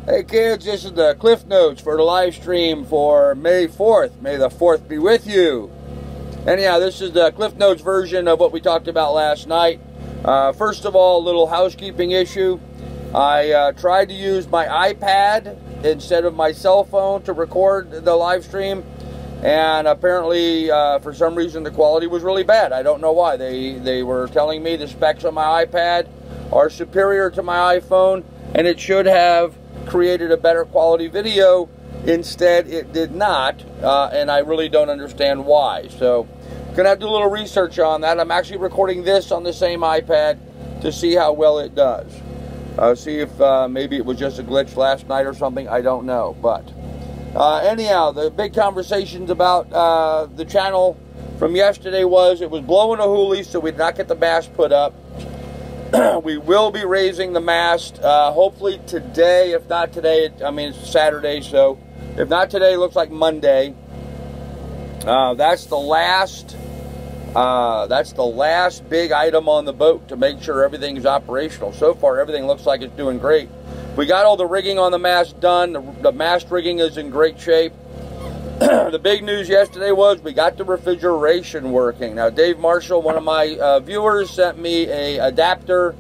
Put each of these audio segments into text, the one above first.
Hey kids, this is the Cliff Notes for the live stream for May 4th. May the 4th be with you. Anyhow, this is the Cliff Notes version of what we talked about last night. First of all, a little housekeeping issue. I tried to use my iPad instead of my cell phone to record the live stream. And apparently, for some reason, the quality was really bad. I don't know why. They were telling me the specs on my iPad are superior to my iPhone, and it should have created a better quality video. Instead, it did not, and I really don't understand why. So, gonna have to do a little research on that. I'm actually recording this on the same iPad to see how well it does. See if maybe it was just a glitch last night or something. I don't know, but anyhow, the big conversations about the channel from yesterday was it was blowing a hoolie, so we did not get the mast put up. We will be raising the mast hopefully today. If not today, I mean it's Saturday, so if not today, it looks like Monday. That's the last big item on the boat to make sure everything is operational. So far, everything looks like it's doing great. We got all the rigging on the mast done. The mast rigging is in great shape. The big news yesterday was we got the refrigeration working. Now, Dave Marshall, one of my viewers, sent me a adapter.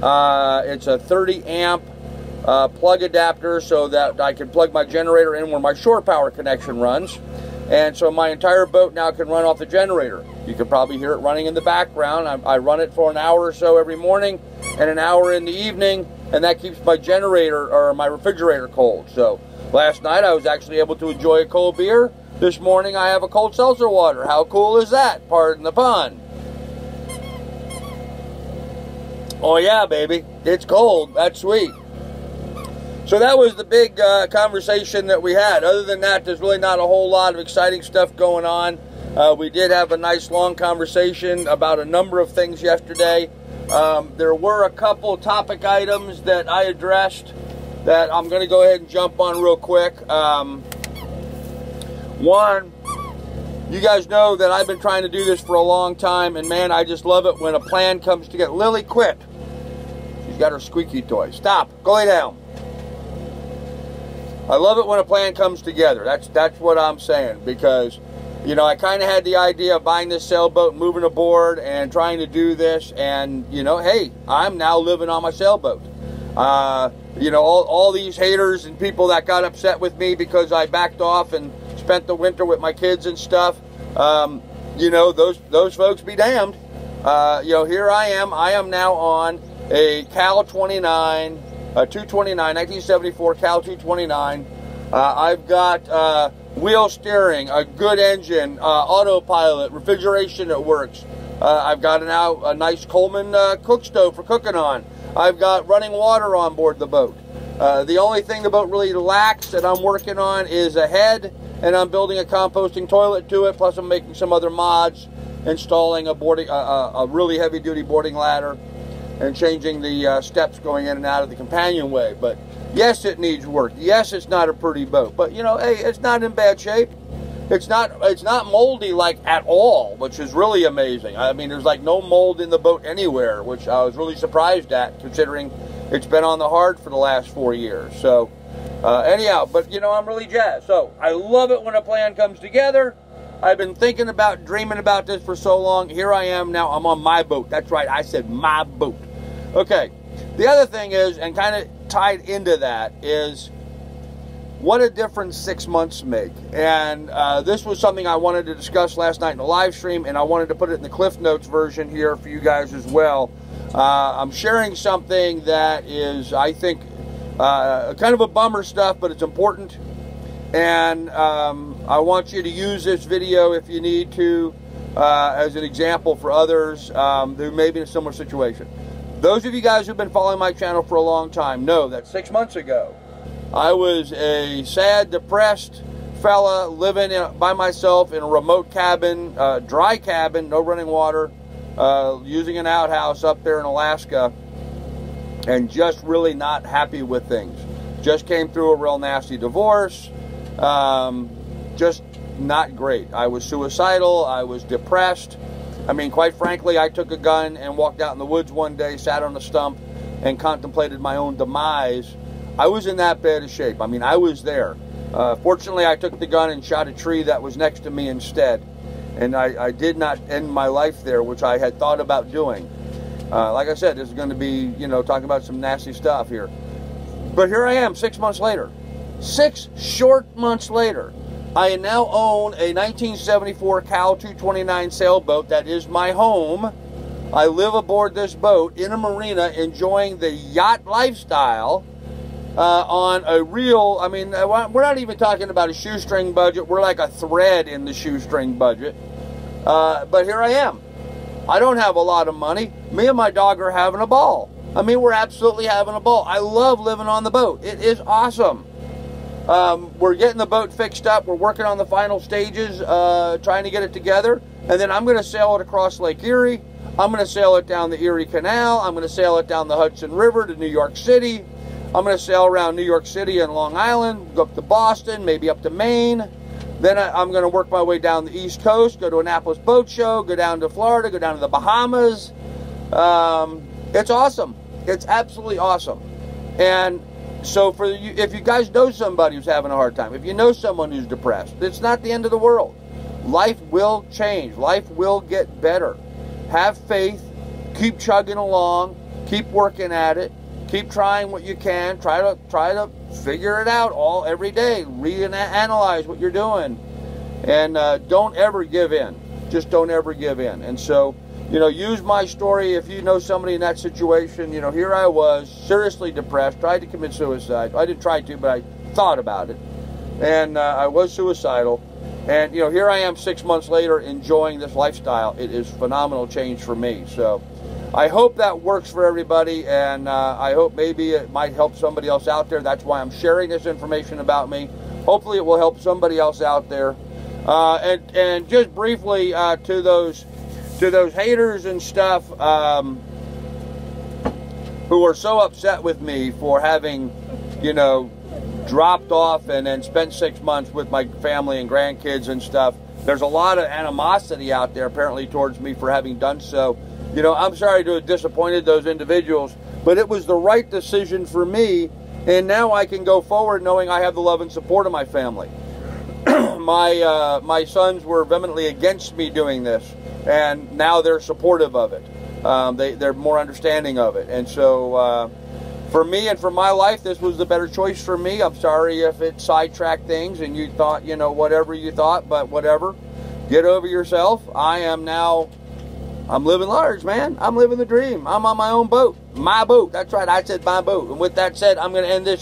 It's a 30 amp plug adapter so that I can plug my generator in where my shore power connection runs. And so my entire boat now can run off the generator. You can probably hear it running in the background. I run it for an hour or so every morning and an hour in the evening, and that keeps my generator or my refrigerator cold. So last night I was actually able to enjoy a cold beer. This morning I have a cold seltzer water. How cool is that? Pardon the pun. Oh yeah, baby. It's cold. That's sweet. So that was the big conversation that we had. Other than that, there's really not a whole lot of exciting stuff going on. We did have a nice long conversation about a number of things yesterday. There were a couple topic items that I addressed that I'm going to go ahead and jump on real quick. One, you guys know that I've been trying to do this for a long time, and man, I just love it when a plan comes together. Lily, quit. She's got her squeaky toy. Stop. Go lay down. I love it when a plan comes together. That's what I'm saying, because, you know, I kind of had the idea of buying this sailboat, moving aboard, and trying to do this, and, you know, hey, I'm now living on my sailboat. You know, all these haters and people that got upset with me because I backed off and spent the winter with my kids and stuff, you know, those folks be damned. You know, here I am now on a Cal 29, 229, 1974 Cal 229. I've got wheel steering, a good engine, autopilot, refrigeration that works. I've got now a nice Coleman cook stove for cooking on. I've got running water on board the boat. The only thing the boat really lacks that I'm working on is a head, and I'm building a composting toilet to it, plus I'm making some other mods, installing a really heavy-duty boarding ladder, and changing the steps going in and out of the companionway. But yes, it needs work. Yes, it's not a pretty boat, but you know, hey, it's not in bad shape. It's not moldy like at all, which is really amazing. I mean, there's like no mold in the boat anywhere, which I was really surprised at, considering it's been on the hard for the last 4 years. So anyhow, but you know, I'm really jazzed. So I love it when a plan comes together. I've been thinking about, dreaming about this for so long. Here I am now. I'm on my boat. That's right. I said my boat. Okay. The other thing is, and kind of tied into that, is what a difference 6 months make. And this was something I wanted to discuss last night in the live stream, and I wanted to put it in the Cliff Notes version here for you guys as well. I'm sharing something that is, I think, kind of a bummer stuff, but it's important. And I want you to use this video if you need to as an example for others who may be in a similar situation. Those of you guys who've been following my channel for a long time know that 6 months ago, I was a sad, depressed fella living by myself in a remote cabin, dry cabin, no running water, using an outhouse up there in Alaska, and just really not happy with things. Just came through a real nasty divorce. Just not great. I was suicidal. I was depressed. I mean, quite frankly, I took a gun and walked out in the woods one day, sat on a stump, and contemplated my own demise I was in that bad of shape. I mean, I was there. Fortunately, I took the gun and shot a tree that was next to me instead. And I did not end my life there, which I had thought about doing. Like I said, this is going to be, you know, talking about some nasty stuff here. But here I am 6 months later. 6 short months later. I now own a 1974 Cal 229 sailboat that is my home. I live aboard this boat in a marina enjoying the yacht lifestyle on a real, I mean, we're not even talking about a shoestring budget. We're like a thread in the shoestring budget. But here I am. I don't have a lot of money. Me and my dog are having a ball. I mean, we're absolutely having a ball. I love living on the boat. It is awesome. We're getting the boat fixed up. We're working on the final stages, trying to get it together. And then I'm going to sail it across Lake Erie. I'm going to sail it down the Erie Canal. I'm going to sail it down the Hudson River to New York City. I'm going to sail around New York City and Long Island, go up to Boston, maybe up to Maine. Then I'm going to work my way down the East Coast, go to Annapolis Boat Show, go down to Florida, go down to the Bahamas. It's awesome. It's absolutely awesome. And so for you, if you guys know somebody who's having a hard time, if you know someone who's depressed, it's not the end of the world. Life will change. Life will get better. Have faith. Keep chugging along. Keep working at it. Keep trying what you can. Try to figure it out every day. Read and analyze what you're doing. And don't ever give in. Just don't ever give in. And so, you know, use my story if you know somebody in that situation. You know, here I was, seriously depressed, tried to commit suicide. I didn't try to, but I thought about it. And I was suicidal. And, you know, here I am 6 months later enjoying this lifestyle. It is phenomenal change for me. So I hope that works for everybody, and I hope maybe it might help somebody else out there. That's why I'm sharing this information about me. Hopefully it will help somebody else out there. And just briefly to those haters and stuff who are so upset with me for having, you know, dropped off and then spent 6 months with my family and grandkids and stuff. There's a lot of animosity out there apparently towards me for having done so. You know, I'm sorry to have disappointed those individuals, but it was the right decision for me, and now I can go forward knowing I have the love and support of my family. My sons were vehemently against me doing this, and now they're supportive of it. They're more understanding of it. And so for me and for my life, this was the better choice for me. I'm sorry if it sidetracked things and you thought, you know, whatever you thought, but whatever. Get over yourself. I'm living large, man. I'm living the dream. I'm on my own boat. My boat. That's right. I said my boat. And with that said, I'm going to end this